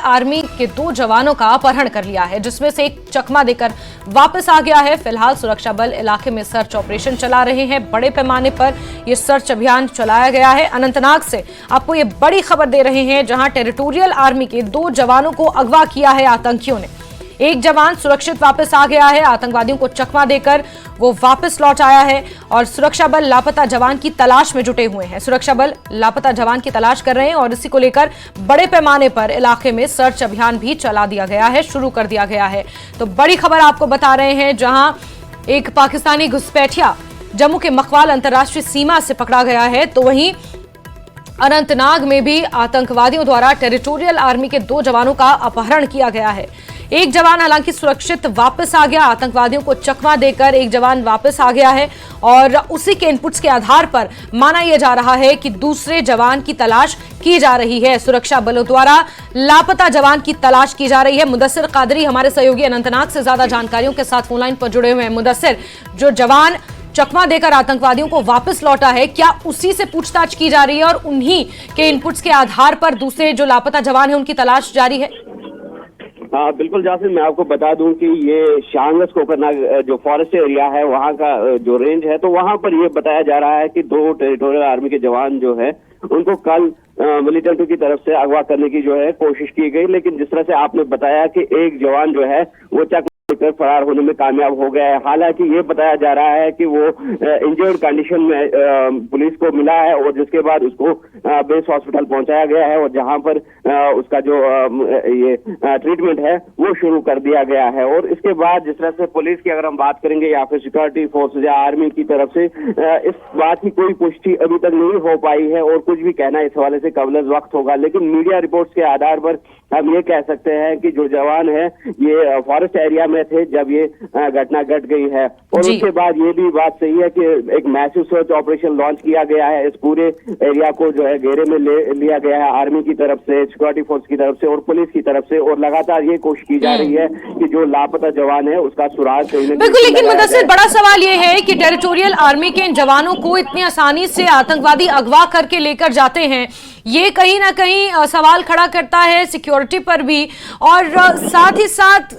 Army के 2 जवानों का अपहरण कर लिया है, जिसमें से एक चकमा देकर वापस आ गया है। फिलहाल सुरक्षा बल इलाके में सर्च ऑपरेशन चला रहे हैं। बड़े पैमाने पर यह सर्च अभियान चलाया गया है। अनंतनाग से आपको ये बड़ी खबर दे रहे हैं, जहां टेरिटोरियल आर्मी के 2 जवानों को अगवा किया है आतंकियों ने। एक जवान सुरक्षित वापस आ गया है। आतंकवादियों को चकमा देकर वो वापस लौट आया है और सुरक्षा बल लापता जवान की तलाश में जुटे हुए हैं। सुरक्षा बल लापता जवान की तलाश कर रहे हैं और इसी को लेकर बड़े पैमाने पर इलाके में सर्च अभियान भी चला दिया गया है, शुरू कर दिया गया है। तो बड़ी खबर आपको बता रहे हैं, जहां एक पाकिस्तानी घुसपैठिया जम्मू के मकवाल अंतर्राष्ट्रीय सीमा से पकड़ा गया है, तो वहीं अनंतनाग में भी आतंकवादियों द्वारा टेरिटोरियल आर्मी के 2 जवानों का अपहरण किया गया है। एक जवान हालांकि सुरक्षित वापस आ गया, आतंकवादियों को चकमा देकर एक जवान वापस आ गया है और उसी के इनपुट्स के आधार पर माना यह जा रहा है कि दूसरे जवान की तलाश की जा रही है। सुरक्षा बलों द्वारा लापता जवान की तलाश की जा रही है। मुदस्सिर कादरी हमारे सहयोगी अनंतनाग से ज्यादा जानकारियों के साथ फोनलाइन पर जुड़े हुए हैं। मुदस्सिर, जो जवान चकमा देकर आतंकवादियों को वापस लौटा है, क्या उसी से पूछताछ की जा रही है और उन्हीं के इनपुट्स के आधार पर दूसरे जो लापता जवान है उनकी तलाश जारी है? हाँ बिल्कुल जासिम, मैं आपको बता दूं कि ये शांगस कोकरनाग जो फॉरेस्ट एरिया है वहाँ का जो रेंज है, तो वहाँ पर ये बताया जा रहा है कि 2 टेरिटोरियल आर्मी के जवान जो है उनको कल मिलिटेंटों की तरफ से अगवा करने की जो है कोशिश की गई, लेकिन जिस तरह से आपने बताया कि एक जवान जो है वो कर फरार होने में कामयाब हो गया है। हालांकि ये बताया जा रहा है कि वो इंजर्ड कंडीशन में पुलिस को मिला है और जिसके बाद उसको बेस हॉस्पिटल पहुंचाया गया है और जहां पर उसका जो ये ट्रीटमेंट है वो शुरू कर दिया गया है। और इसके बाद जिस तरह से पुलिस की अगर हम बात करेंगे या फिर सिक्योरिटी फोर्सेज या आर्मी की तरफ से इस बात की कोई पुष्टि अभी तक नहीं हो पाई है और कुछ भी कहना इस हवाले से कबल वक्त होगा, लेकिन मीडिया रिपोर्ट्स के आधार पर हम ये कह सकते हैं कि जो जवान है ये फॉरेस्ट एरिया में थे जब ये घटना घट गई है। और उसके बाद ये भी बात सही है कि एक मैसिव सर्च ऑपरेशन लॉन्च किया गया है। इस पूरे एरिया को जो है घेरे में लिया गया है आर्मी की तरफ से, सिक्योरिटी फोर्स की तरफ से और पुलिस की तरफ से, और लगातार ये कोशिश की जा रही है कि जो लापता जवान है उसका सुराग कहीं बिल्कुल। लेकिन मुदस्सिर, बड़ा सवाल ये है कि टेरिटोरियल आर्मी के इन जवानों को इतनी आसानी से आतंकवादी अगवा करके लेकर जाते हैं, ये कहीं ना कहीं सवाल खड़ा करता है सिक्योरिटी पर भी, और साथ ही साथ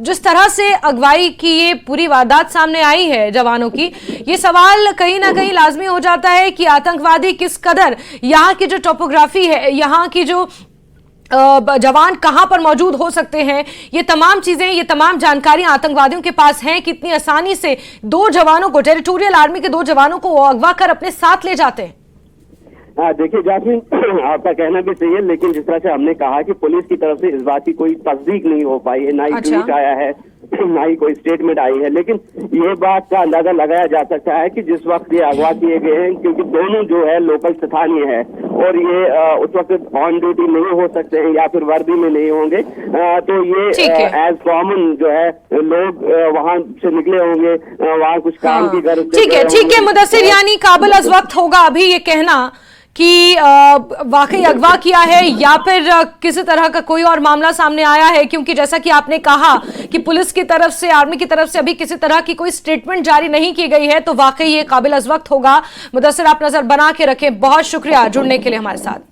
जिस तरह से अगवाई की ये पूरी वारदात सामने आई है जवानों की, ये सवाल कहीं ना कहीं लाजमी हो जाता है कि आतंकवादी किस कदर, यहाँ की जो टोपोग्राफी है, यहाँ की जो जवान कहां पर मौजूद हो सकते हैं, ये तमाम चीजें, ये तमाम जानकारियां आतंकवादियों के पास हैं, कितनी आसानी से 2 जवानों को, टेरिटोरियल आर्मी के 2 जवानों को अगवा कर अपने साथ ले जाते हैं। हाँ देखिए जासमीन, आपका कहना भी सही है, लेकिन जिस तरह से हमने कहा कि पुलिस की तरफ से इस बात की कोई तस्दीक नहीं हो पाई है, ना ही ट्वीट आया है, ना ही कोई स्टेटमेंट आई है, लेकिन ये बात का अंदाजा लगाया जा सकता है कि जिस वक्त ये अगवा किए गए हैं, क्योंकि दोनों जो है लोकल स्थानीय है और ये उस वक्त ऑन ड्यूटी नहीं हो सकते हैं या फिर वर्दी में नहीं होंगे, तो ये एज कॉमन जो है लोग वहां से निकले होंगे, वहां कुछ काम की गरज से। ठीक है मुदस्सिर, यानी काबिल अज वक्त होगा अभी ये कहना कि वाकई अगवा किया है या फिर किसी तरह का कोई और मामला सामने आया है, क्योंकि जैसा कि आपने कहा कि पुलिस की तरफ से, आर्मी की तरफ से अभी किसी तरह की कोई स्टेटमेंट जारी नहीं की गई है, तो वाकई ये काबिल अज वक्त होगा। मुदस्सिर, आप नजर बना के रखें। बहुत शुक्रिया जुड़ने के लिए हमारे साथ।